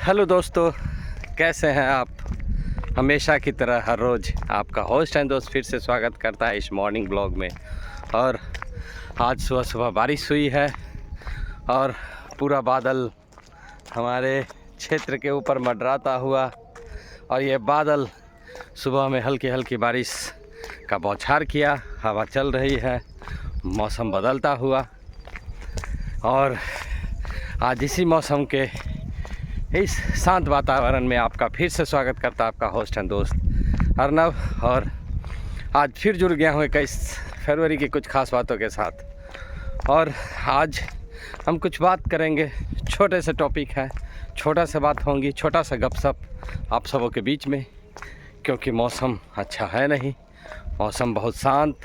Hello दोस्तों, कैसे हैं आप। हमेशा की तरह हर रोज़ आपका होस्ट एंड दोस्त फिर से स्वागत करता है इस मॉर्निंग ब्लॉग में। और आज सुबह सुबह बारिश हुई है और पूरा बादल हमारे क्षेत्र के ऊपर मंडराता हुआ, और ये बादल सुबह में हल्की हल्की बारिश का बौछार किया। हवा चल रही है, मौसम बदलता हुआ, और आज इसी मौसम के इस शांत वातावरण में आपका फिर से स्वागत करता है आपका होस्ट एंड दोस्त अर्नव। और आज फिर जुड़ गया हूँ 21 फरवरी की कुछ खास बातों के साथ। और आज हम कुछ बात करेंगे, छोटे से टॉपिक है, छोटा सा बात होंगी, छोटा सा गपशप आप सबों के बीच में, क्योंकि मौसम अच्छा है नहीं, मौसम बहुत शांत,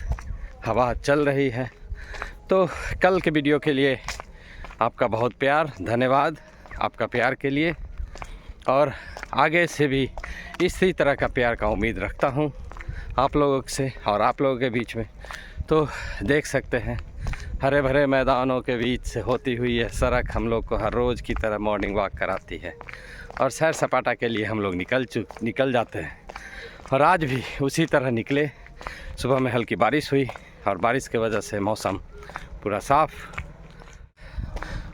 हवा चल रही है। तो कल के वीडियो के लिए आपका बहुत प्यार, धन्यवाद आपका प्यार के लिए, और आगे से भी इसी तरह का प्यार का उम्मीद रखता हूँ आप लोगों से और आप लोगों के बीच में। तो देख सकते हैं हरे भरे मैदानों के बीच से होती हुई यह सड़क हम लोग को हर रोज़ की तरह मॉर्निंग वॉक कराती है, और सैर सपाटा के लिए हम लोग निकल जाते हैं। और आज भी उसी तरह निकले। सुबह में हल्की बारिश हुई और बारिश की वजह से मौसम पूरा साफ़।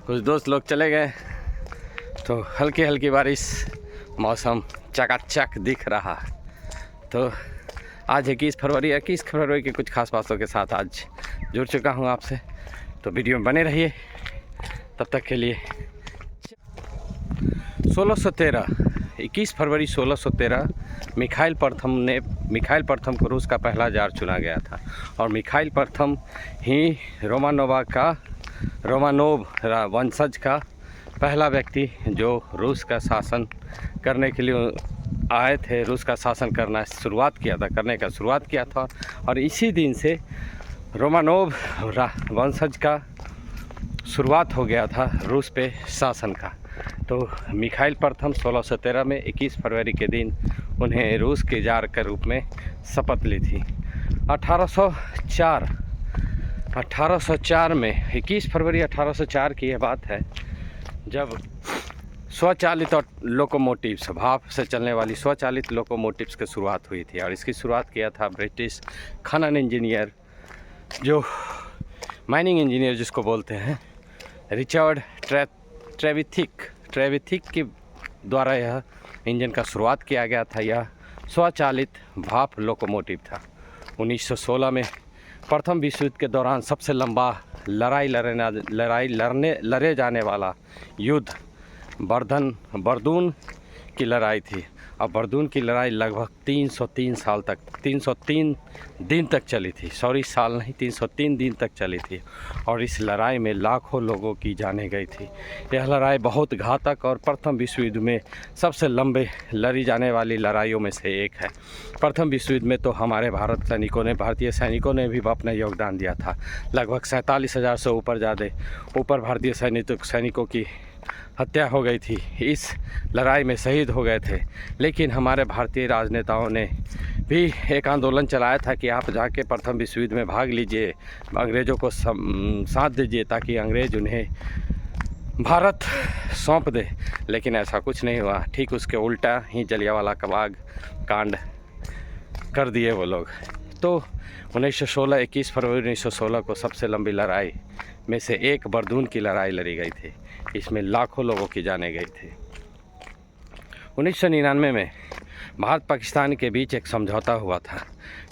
कुछ दोस्त लोग चले गए तो हल्की हल्की बारिश, मौसम चकाचक दिख रहा। तो आज 21 फरवरी की कुछ खास बातों के साथ आज जुड़ चुका हूँ आपसे। तो वीडियो में बने रहिए, तब तक के लिए। 21 फरवरी 1613 मिखाइल प्रथम को रूस का पहला जार चुना गया था, और मिखाइल प्रथम ही रोमानोव वंशज का पहला व्यक्ति जो रूस का शासन करने के लिए आए थे, रूस का शासन करने का शुरुआत किया था। और इसी दिन से रोमानोव वंशज का शुरुआत हो गया था रूस पे शासन का। तो मिखाइल प्रथम 1613 में 21 फरवरी के दिन उन्हें रूस के जार के रूप में शपथ ली थी। 1804 में 21 फरवरी 1804 की यह बात है, जब स्वचालित और लोकोमोटिव्स, भाप से चलने वाली स्वचालित लोकोमोटिव्स की शुरुआत हुई थी। और इसकी शुरुआत किया था ब्रिटिश खनन इंजीनियर, जो माइनिंग इंजीनियर जिसको बोलते हैं, रिचर्ड ट्रेविथिक के द्वारा यह इंजन का शुरुआत किया गया था। यह स्वचालित भाप लोकोमोटिव था। 1916 में प्रथम विश्व युद्ध के दौरान सबसे लंबा लड़े जाने वाला युद्ध बरदून की लड़ाई थी। और बरदून की लड़ाई लगभग 303 दिन तक चली थी। 303 दिन तक चली थी, और इस लड़ाई में लाखों लोगों की जानें गई थी। यह लड़ाई बहुत घातक और प्रथम विश्व युद्ध में सबसे लंबे लड़ी जाने वाली लड़ाइयों में से एक है। प्रथम विश्व युद्ध में तो हमारे भारतीय सैनिकों ने भी अपना योगदान दिया था। लगभग 47,000 से ऊपर भारतीय सैनिकों की हत्या हो गई थी, इस लड़ाई में शहीद हो गए थे। लेकिन हमारे भारतीय राजनेताओं ने भी एक आंदोलन चलाया था कि आप जाके प्रथम विश्व युद्ध में भाग लीजिए, अंग्रेज़ों को साथ दीजिए, ताकि अंग्रेज़ उन्हें भारत सौंप दे। लेकिन ऐसा कुछ नहीं हुआ, ठीक उसके उल्टा ही जलियांवाला बाग कांड कर दिए वो लोग। तो 21 फरवरी 1916 को सबसे लंबी लड़ाई में से एक बरदून की लड़ाई लड़ी गई थी। इसमें लाखों लोगों की जानें गई थी। 1999 में भारत पाकिस्तान के बीच एक समझौता हुआ था।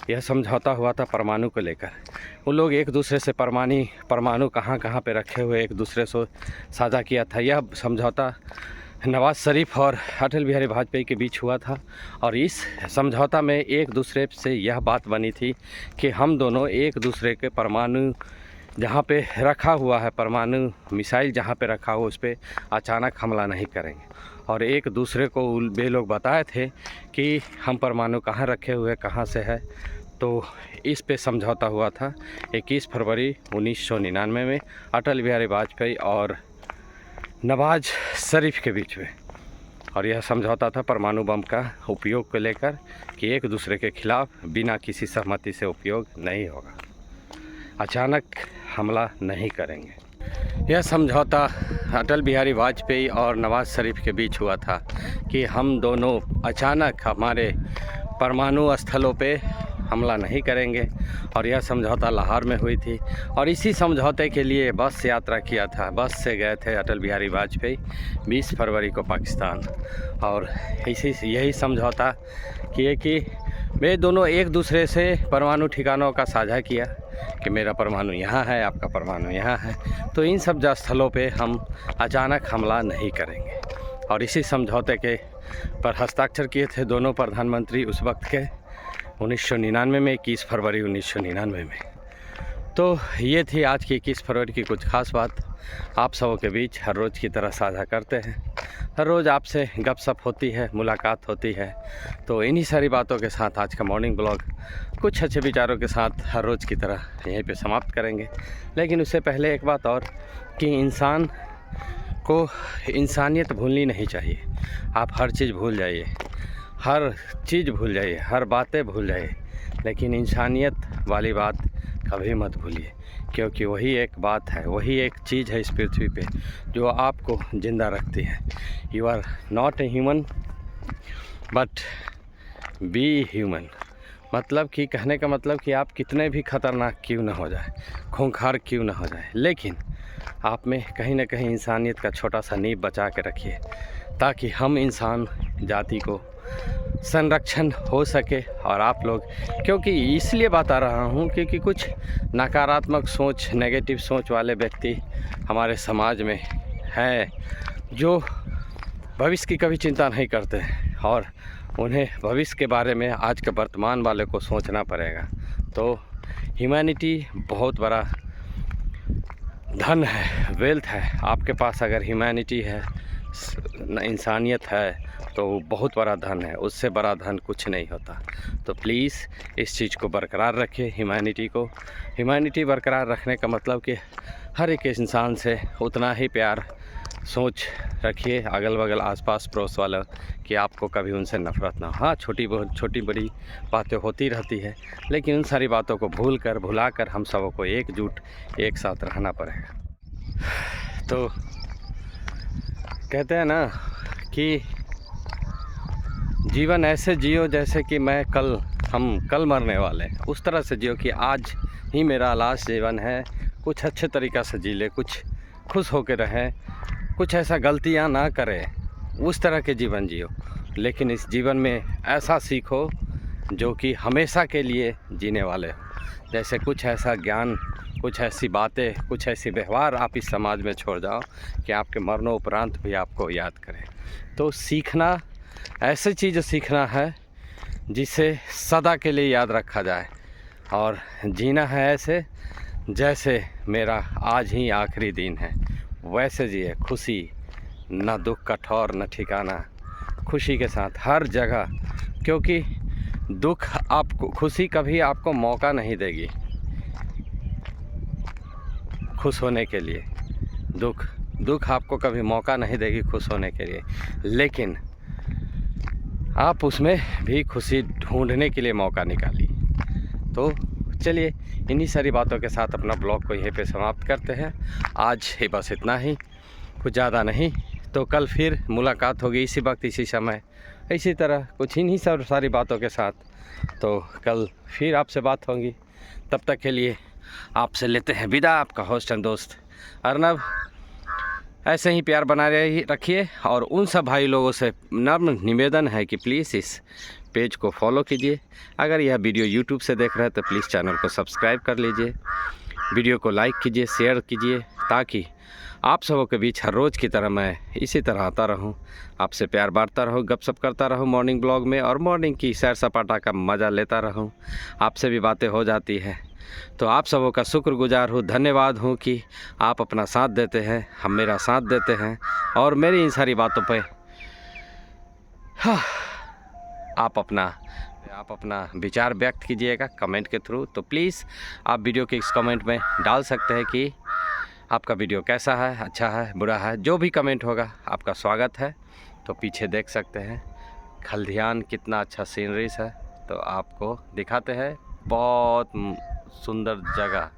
यह समझौता हुआ था परमाणु को लेकर। उन लोग एक दूसरे से परमाणु कहाँ पे रखे हुए एक दूसरे से साझा किया था। यह समझौता नवाज शरीफ और अटल बिहारी वाजपेयी के बीच हुआ था। और इस समझौता में एक दूसरे से यह बात बनी थी कि हम दोनों एक दूसरे के परमाणु जहाँ पे रखा हुआ है, परमाणु मिसाइल जहाँ पे रखा हुआ उस पर अचानक हमला नहीं करेंगे। और एक दूसरे को वे लोग बताए थे कि हम परमाणु कहाँ रखे हुए, कहाँ से है। तो इस पे समझौता हुआ था 21 फरवरी 1999 में अटल बिहारी वाजपेयी और नवाज शरीफ के बीच में। और यह समझौता था परमाणु बम का उपयोग को लेकर, कि एक दूसरे के खिलाफ बिना किसी सहमति से उपयोग नहीं होगा, अचानक हमला नहीं करेंगे। यह समझौता अटल बिहारी वाजपेयी और नवाज़ शरीफ के बीच हुआ था कि हम दोनों अचानक हमारे परमाणु स्थलों पे हमला नहीं करेंगे, और यह समझौता लाहौर में हुई थी। और इसी समझौते के लिए बस यात्रा किया था, बस से गए थे अटल बिहारी वाजपेयी 20 फरवरी को पाकिस्तान। और यही समझौता किए कि वे दोनों एक दूसरे से परमाणु ठिकानों का साझा किया कि मेरा परमाणु यहाँ है, आपका परमाणु यहाँ है, तो इन सब स्थलों पे हम अचानक हमला नहीं करेंगे। और इसी समझौते के पर हस्ताक्षर किए थे दोनों प्रधानमंत्री उस वक्त के 1999 में, 21 फरवरी 1999 में। तो ये थी आज की 21 फरवरी की कुछ खास बात, आप सबों के बीच हर रोज़ की तरह साझा करते हैं। हर रोज़ आपसे गपशप होती है, मुलाकात होती है। तो इन्हीं सारी बातों के साथ आज का मॉर्निंग ब्लॉग कुछ अच्छे विचारों के साथ हर रोज़ की तरह यहीं पे समाप्त करेंगे। लेकिन उससे पहले एक बात और, कि इंसान को इंसानियत भूलनी नहीं चाहिए। आप हर चीज़ भूल जाइए, हर चीज़ भूल जाइए, हर बातें भूल जाइए, लेकिन इंसानियत वाली बात कभी मत भूलिए, क्योंकि वही एक बात है, वही एक चीज़ है इस पृथ्वी पे जो आपको ज़िंदा रखती है। You are not a human but be human. मतलब कि कहने का मतलब कि आप कितने भी खतरनाक क्यों ना हो जाए, खूंखार क्यों ना हो जाए, लेकिन आप में कहीं ना कहीं इंसानियत का छोटा सा नींव बचा के रखिए, ताकि हम इंसान जाति को संरक्षण हो सके। और आप लोग, क्योंकि इसलिए बता रहा हूँ क्योंकि कुछ नकारात्मक सोच, नेगेटिव सोच वाले व्यक्ति हमारे समाज में हैं, जो भविष्य की कभी चिंता नहीं करते, और उन्हें भविष्य के बारे में आज के वर्तमान वाले को सोचना पड़ेगा। तो ह्यूमैनिटी बहुत बड़ा धन है, वेल्थ है। आपके पास अगर ह्यूमैनिटी है, इंसानियत है, तो बहुत बड़ा धन है, उससे बड़ा धन कुछ नहीं होता। तो प्लीज़ इस चीज़ को बरकरार रखिए, ह्यूमैनिटी को। ह्यूमैनिटी बरकरार रखने का मतलब कि हर एक इंसान से उतना ही प्यार सोच रखिए, अगल बगल आसपास पड़ोस वाला, कि आपको कभी उनसे नफ़रत ना हो। हाँ, छोटी बड़ी बातें होती रहती है, लेकिन उन सारी बातों को भुलाकर हम सबों को एकजुट एक साथ रहना पड़ेगा। तो कहते हैं ना कि जीवन ऐसे जियो जैसे कि हम कल मरने वाले हैं, उस तरह से जियो कि आज ही मेरा लास्ट जीवन है। कुछ अच्छे तरीक़ा से जी ले, कुछ खुश होकर रहें, कुछ ऐसा गलतियां ना करें, उस तरह के जीवन जियो। लेकिन इस जीवन में ऐसा सीखो जो कि हमेशा के लिए जीने वाले हो। जैसे कुछ ऐसा ज्ञान, कुछ ऐसी बातें, कुछ ऐसी व्यवहार आप इस समाज में छोड़ जाओ कि आपके मरणोपरांत भी आपको याद करें। तो सीखना, ऐसी चीज़ सीखना है जिसे सदा के लिए याद रखा जाए, और जीना है ऐसे जैसे मेरा आज ही आखिरी दिन है, वैसे जिए। खुशी, न दुख का ठौर न ठिकाना, खुशी के साथ हर जगह, क्योंकि दुख आपको, खुशी कभी आपको मौका नहीं देगी खुश होने के लिए। दुख आपको कभी मौका नहीं देगी खुश होने के लिए, लेकिन आप उसमें भी खुशी ढूंढने के लिए मौका निकालिए। तो चलिए, इन्हीं सारी बातों के साथ अपना ब्लॉग को यहीं पे समाप्त करते हैं। आज ही बस इतना ही, कुछ ज़्यादा नहीं। तो कल फिर मुलाकात होगी इसी वक्त, इसी समय, इसी तरह कुछ इन्हीं सारी बातों के साथ। तो कल फिर आपसे बात होगी। तब तक के लिए आपसे लेते हैं विदा, आपका होस्ट एंड दोस्त अर्नब। ऐसे ही प्यार बनाए रखिए, और उन सब भाई लोगों से नम्र निवेदन है कि प्लीज़ इस पेज को फॉलो कीजिए। अगर यह वीडियो यूट्यूब से देख रहे हैं तो प्लीज़ चैनल को सब्सक्राइब कर लीजिए, वीडियो को लाइक कीजिए, शेयर कीजिए, ताकि आप सबों के बीच हर रोज़ की तरह मैं इसी तरह आता रहूं, आपसे प्यार बांटता रहूं, गपशप करता रहूं मॉर्निंग ब्लॉग में, और मॉर्निंग की सैर सपाटा का मज़ा लेता रहूं। आपसे भी बातें हो जाती है। तो आप सबों का शुक्रगुजार हूँ, धन्यवाद हूँ कि आप अपना साथ देते हैं, हम मेरा साथ देते हैं, और मेरी इन सारी बातों पे आप अपना विचार व्यक्त कीजिएगा कमेंट के थ्रू। तो प्लीज़ आप वीडियो के इस कमेंट में डाल सकते हैं कि आपका वीडियो कैसा है, अच्छा है, बुरा है, जो भी कमेंट होगा आपका स्वागत है। तो पीछे देख सकते हैं खलिहान, कितना अच्छा सीनरीज है, तो आपको दिखाते हैं। बहुत सुंदर जगह,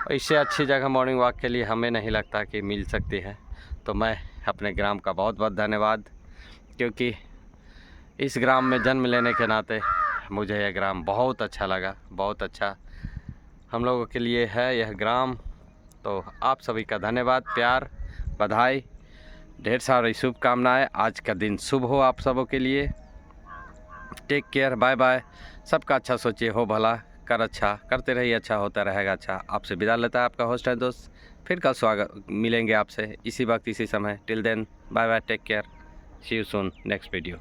और इससे अच्छी जगह मॉर्निंग वॉक के लिए हमें नहीं लगता कि मिल सकती है। तो मैं अपने ग्राम का बहुत बहुत धन्यवाद, क्योंकि इस ग्राम में जन्म लेने के नाते मुझे यह ग्राम बहुत अच्छा लगा, बहुत अच्छा हम लोगों के लिए है यह ग्राम। तो आप सभी का धन्यवाद, प्यार, बधाई, ढेर सारी शुभकामनाएं। आज का दिन शुभ हो आप सबों के लिए। Take care, bye bye. सबका अच्छा सोचिए, हो भला कर अच्छा, करते रहिए, अच्छा होता रहेगा अच्छा। आपसे विदा लेता है आपका होस्ट है दोस्त। फिर कल स्वागत मिलेंगे आपसे इसी वक्त इसी समय। Till then bye bye, take care, see you soon next video.